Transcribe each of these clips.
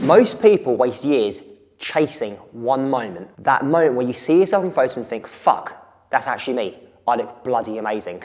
Most people waste years chasing one moment. That moment where you see yourself in photos and think, fuck, that's actually me. I look bloody amazing.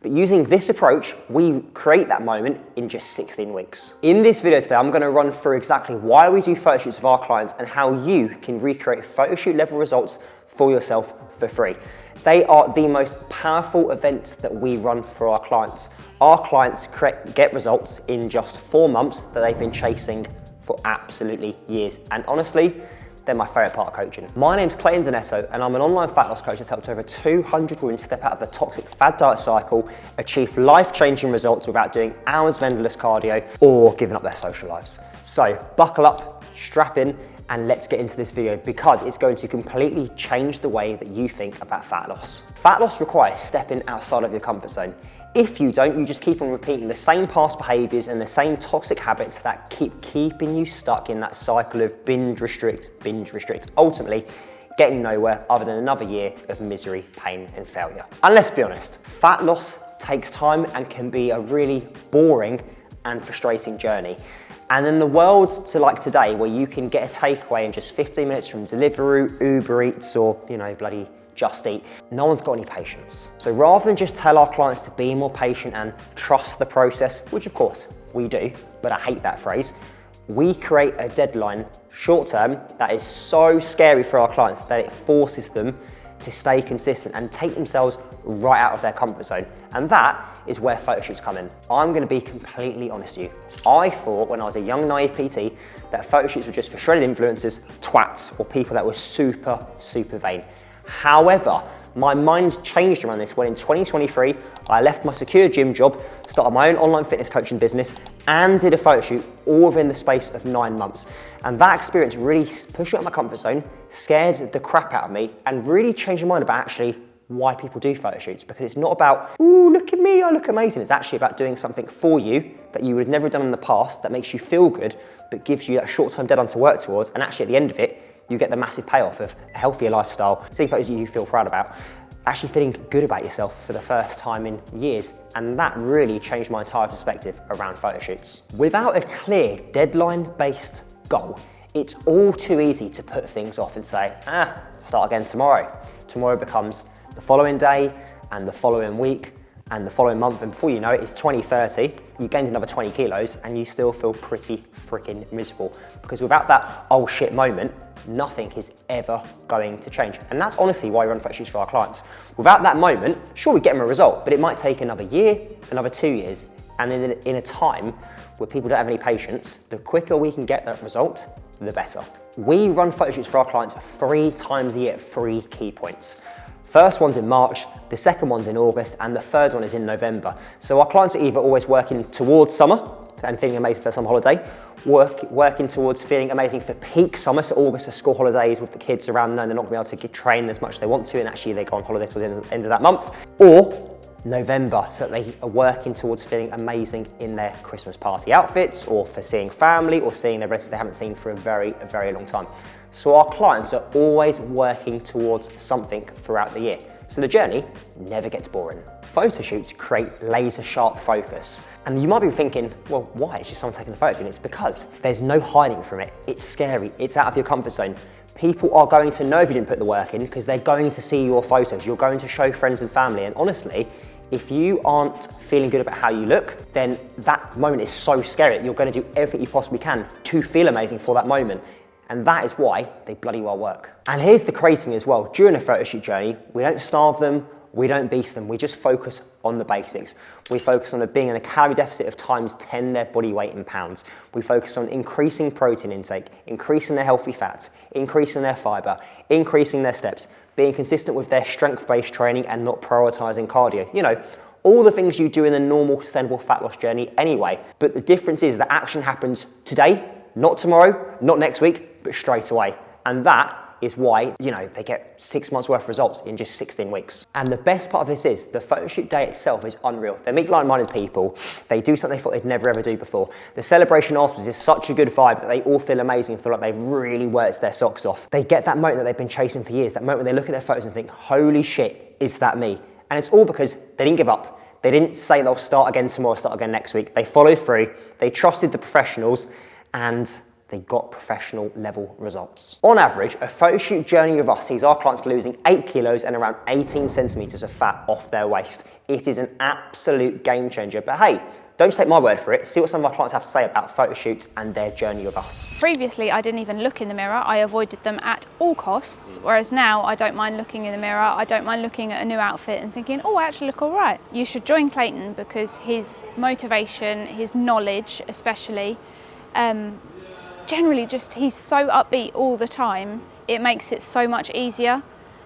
But using this approach, we create that moment in just 16 weeks. In this video today, I'm gonna run through exactly why we do photo shoots with our clients and how you can recreate photo shoot level results for yourself for free. They are the most powerful events that we run for our clients. Our clients get results in just 4 months that they've been chasing for absolutely years. And honestly, they're my favorite part of coaching. My name's De-Netto and I'm an online fat loss coach that's helped over 200 women step out of the toxic fad diet cycle, achieve life-changing results without doing hours of endless cardio or giving up their social lives. So buckle up, strap in, and let's get into this video because it's going to completely change the way that you think about fat loss. Fat loss requires stepping outside of your comfort zone. If you don't, you just keep on repeating the same past behaviors and the same toxic habits that keep keeping you stuck in that cycle of binge restrict, ultimately getting nowhere other than another year of misery, pain, and failure. And let's be honest, fat loss takes time and can be a really boring and frustrating journey. And in the world to like today, where you can get a takeaway in just 15 minutes from Deliveroo, Uber Eats, or bloody Just Eat, no one's got any patience. So rather than just tell our clients to be more patient and trust the process, which of course we do, but I hate that phrase, we create a deadline short term that is so scary for our clients that it forces them to stay consistent and take themselves right out of their comfort zone. And that is where photo shoots come in. I'm gonna be completely honest with you. I thought when I was a young naive PT that photo shoots were just for shredded influencers, twats, or people that were super vain. However, my mind changed around this when in 2023, I left my secure gym job, started my own online fitness coaching business, and did a photo shoot all within the space of 9 months. And that experience really pushed me out of my comfort zone, scared the crap out of me, and really changed my mind about actually why people do photo shoots. Because it's not about, ooh, look at me, I look amazing. It's actually about doing something for you that you would have never done in the past that makes you feel good, but gives you that short-term deadline to work towards. And actually at the end of it, you get the massive payoff of a healthier lifestyle, seeing photos that you feel proud about, actually feeling good about yourself for the first time in years. And that really changed my entire perspective around photo shoots. Without a clear deadline-based goal, it's all too easy to put things off and say, start again tomorrow. Tomorrow becomes the following day and the following week and the following month, and before you know it, it's 2030, you gained another 20 kilos and you still feel pretty freaking miserable. Because without that oh shit moment, nothing is ever going to change. And that's honestly why we run photo shoots for our clients. Without that moment, sure, we get them a result, but it might take another year, another 2 years. And in a time where people don't have any patience, the quicker we can get that result, the better. We run photo shoots for our clients 3 times a year at 3 key points. First one's in March, the second one's in August, and the third one is in November. So our clients are either always working towards summer and feeling amazing for summer holiday, working towards feeling amazing for peak summer, so August are school holidays with the kids around, knowing they're not gonna be able to train as much as they want to, and actually they go on holiday towards the end of that month, or November, so that they are working towards feeling amazing in their Christmas party outfits, or for seeing family, or seeing their relatives they haven't seen for a very long time. So our clients are always working towards something throughout the year. So the journey never gets boring. Photo shoots create laser sharp focus. And you might be thinking, well, why? It's just someone taking a photo. And it's because there's no hiding from it. It's scary, it's out of your comfort zone. People are going to know if you didn't put the work in because they're going to see your photos. You're going to show friends and family. And honestly, if you aren't feeling good about how you look, then that moment is so scary that you're going to do everything you possibly can to feel amazing for that moment. And that is why they bloody well work. And here's the crazy thing as well. During a photo shoot journey, we don't starve them, we don't beast them, we just focus on the basics. We focus on being in a calorie deficit of times 10 their body weight in pounds. We focus on increasing protein intake, increasing their healthy fats, increasing their fiber, increasing their steps, being consistent with their strength-based training and not prioritizing cardio. All the things you do in a normal sustainable fat loss journey anyway. But the difference is that action happens today, not tomorrow, not next week, but straight away. And that is why, they get 6 months worth of results in just 16 weeks. And the best part of this is the photo shoot day itself is unreal. They meet like-minded people. They do something they thought they'd never ever do before. The celebration afterwards is such a good vibe that they all feel amazing and feel like they've really worked their socks off. They get that moment that they've been chasing for years, that moment when they look at their photos and think, holy shit, is that me? And it's all because they didn't give up. They didn't say they'll start again tomorrow, start again next week. They followed through, they trusted the professionals, and they got professional level results. On average, a photoshoot journey with us sees our clients losing 8 kilos and around 18 centimeters of fat off their waist. It is an absolute game changer, but hey, don't just take my word for it. See what some of our clients have to say about photoshoots and their journey with us. Previously, I didn't even look in the mirror. I avoided them at all costs, whereas now I don't mind looking in the mirror. I don't mind looking at a new outfit and thinking, oh, I actually look all right. You should join Clayton because his motivation, his knowledge especially, generally just he's so upbeat all the time. It makes it so much easier.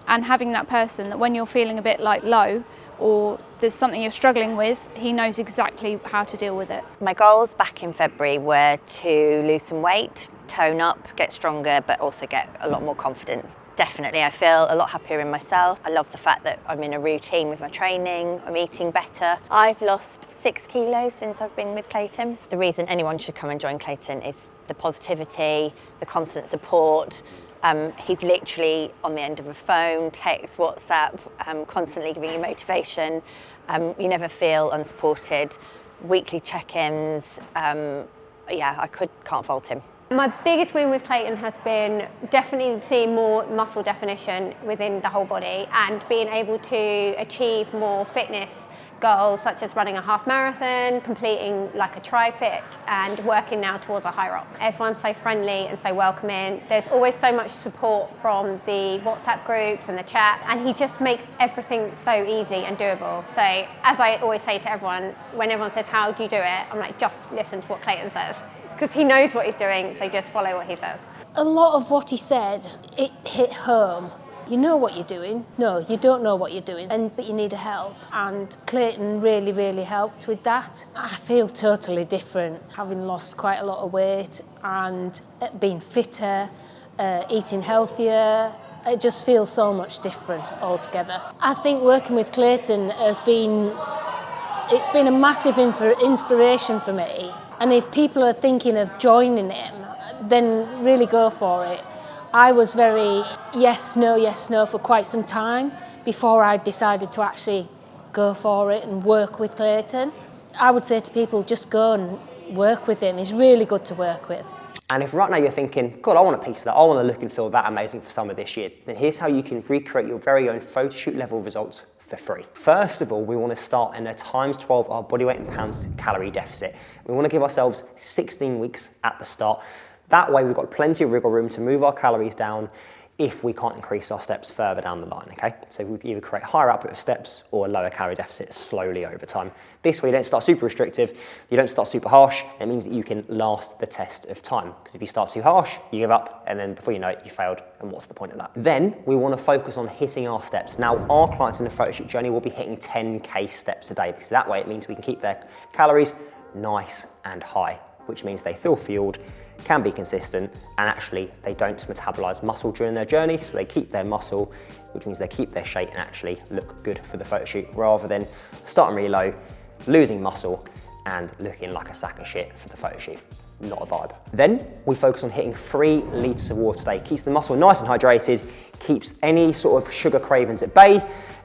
And having that person that when you're feeling a bit like low or there's something you're struggling with, he knows exactly how to deal with it. My goals back in February were to lose some weight, tone up, get stronger, but also get a lot more confident. Definitely, I feel a lot happier in myself. I love the fact that I'm in a routine with my training, I'm eating better. I've lost 6 kilos since I've been with Clayton. The reason anyone should come and join Clayton is the positivity, the constant support. He's literally on the end of a phone, text, WhatsApp, constantly giving you motivation. You never feel unsupported. Weekly check-ins. Yeah, I can't fault him. My biggest win with Clayton has been definitely seeing more muscle definition within the whole body and being able to achieve more fitness goals such as running a half marathon, completing like a tri-fit and working now towards a high rocks. Everyone's so friendly and so welcoming. There's always so much support from the WhatsApp groups and the chat, and he just makes everything so easy and doable. So as I always say to everyone, when everyone says, how do you do it? I'm like, just listen to what Clayton says. Because he knows what he's doing, so just follow what he says. A lot of what he said, it hit home. You know what you're doing. No, you don't know what you're doing, but you need help. And Clayton really, really helped with that. I feel totally different, having lost quite a lot of weight and being fitter, eating healthier. It just feels so much different altogether. I think working with Clayton it's been a massive inspiration for me. And if people are thinking of joining him, then really go for it. I was very yes, no for quite some time before I decided to actually go for it and work with Clayton. I would say to people, just go and work with him. He's really good to work with. And if right now you're thinking, God, I want a piece of that, I want to look and feel that amazing for summer this year, then here's how you can recreate your very own photoshoot level results for free. First of all, we want to start in a times 12 our body weight in pounds calorie deficit. We want to give ourselves 16 weeks at the start. That way we've got plenty of wiggle room to move our calories down if we can't increase our steps further down the line, okay? So we can either create higher output of steps or a lower calorie deficit slowly over time. This way you don't start super restrictive, you don't start super harsh, it means that you can last the test of time. Because if you start too harsh, you give up, and then before you know it, you failed, and what's the point of that? Then we want to focus on hitting our steps. Now, our clients in the photoshoot journey will be hitting 10K steps a day, because that way it means we can keep their calories nice and high, which means they feel fueled, can be consistent, and actually they don't metabolize muscle during their journey, so they keep their muscle, which means they keep their shape and actually look good for the photo shoot, rather than starting really low, losing muscle, and looking like a sack of shit for the photo shoot. Not a vibe. Then we focus on hitting 3 litres of water a day. Keeps the muscle nice and hydrated, keeps any sort of sugar cravings at bay,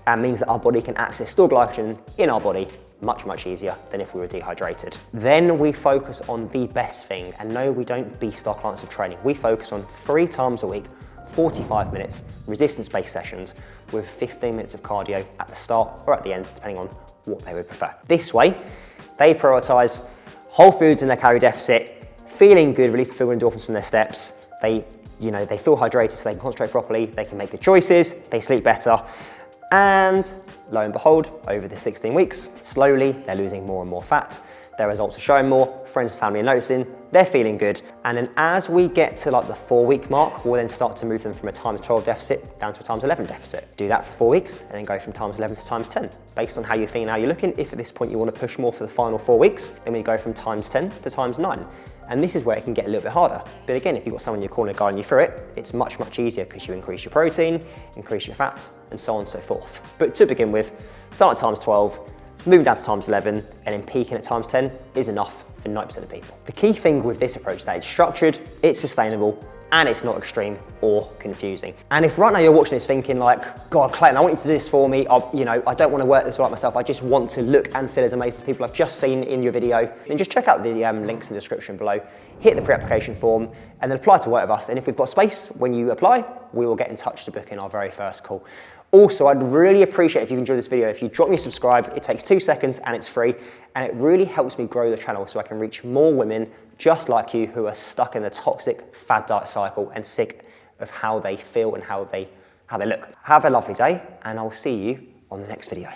and means that our body can access stored glycogen in our body much easier than if we were dehydrated. Then we focus on the best thing, and no, we don't beast our clients with training. We focus on 3 times a week, 45 minutes, resistance-based sessions with 15 minutes of cardio at the start or at the end, depending on what they would prefer. This way, they prioritize whole foods in their calorie deficit, feeling good, release the feel endorphins from their steps. They feel hydrated so they can concentrate properly, they can make good choices, they sleep better, and lo and behold, over the 16 weeks, slowly they're losing more and more fat. Their results are showing more, friends and family are noticing, they're feeling good. And then as we get to like the 4-week mark, we'll then start to move them from a times 12 deficit down to a times 11 deficit. Do that for 4 weeks and then go from times 11 to times 10. Based on how you're feeling, how you're looking, if at this point you want to push more for the final 4 weeks, then we go from times 10 to times 9. And this is where it can get a little bit harder. But again, if you've got someone in your corner guiding you through it, it's much easier because you increase your protein, increase your fats, and so on and so forth. But to begin with, start at times 12, moving down to times 11, and then peaking at times 10 is enough for 90% of people. The key thing with this approach is that it's structured, it's sustainable, and it's not extreme or confusing. And if right now you're watching this thinking like, God, Clayton, I want you to do this for me. I don't want to work this out myself. I just want to look and feel as amazing as people I've just seen in your video. Then just check out the links in the description below, hit the pre-application form, and then apply to work with us. And if we've got space when you apply, we will get in touch to book in our very first call. Also, I'd really appreciate if you enjoyed this video, if you drop me a subscribe. It takes 2 seconds and it's free, and it really helps me grow the channel so I can reach more women just like you who are stuck in the toxic fad diet cycle and sick of how they feel and how they look. Have a lovely day, and I'll see you on the next video.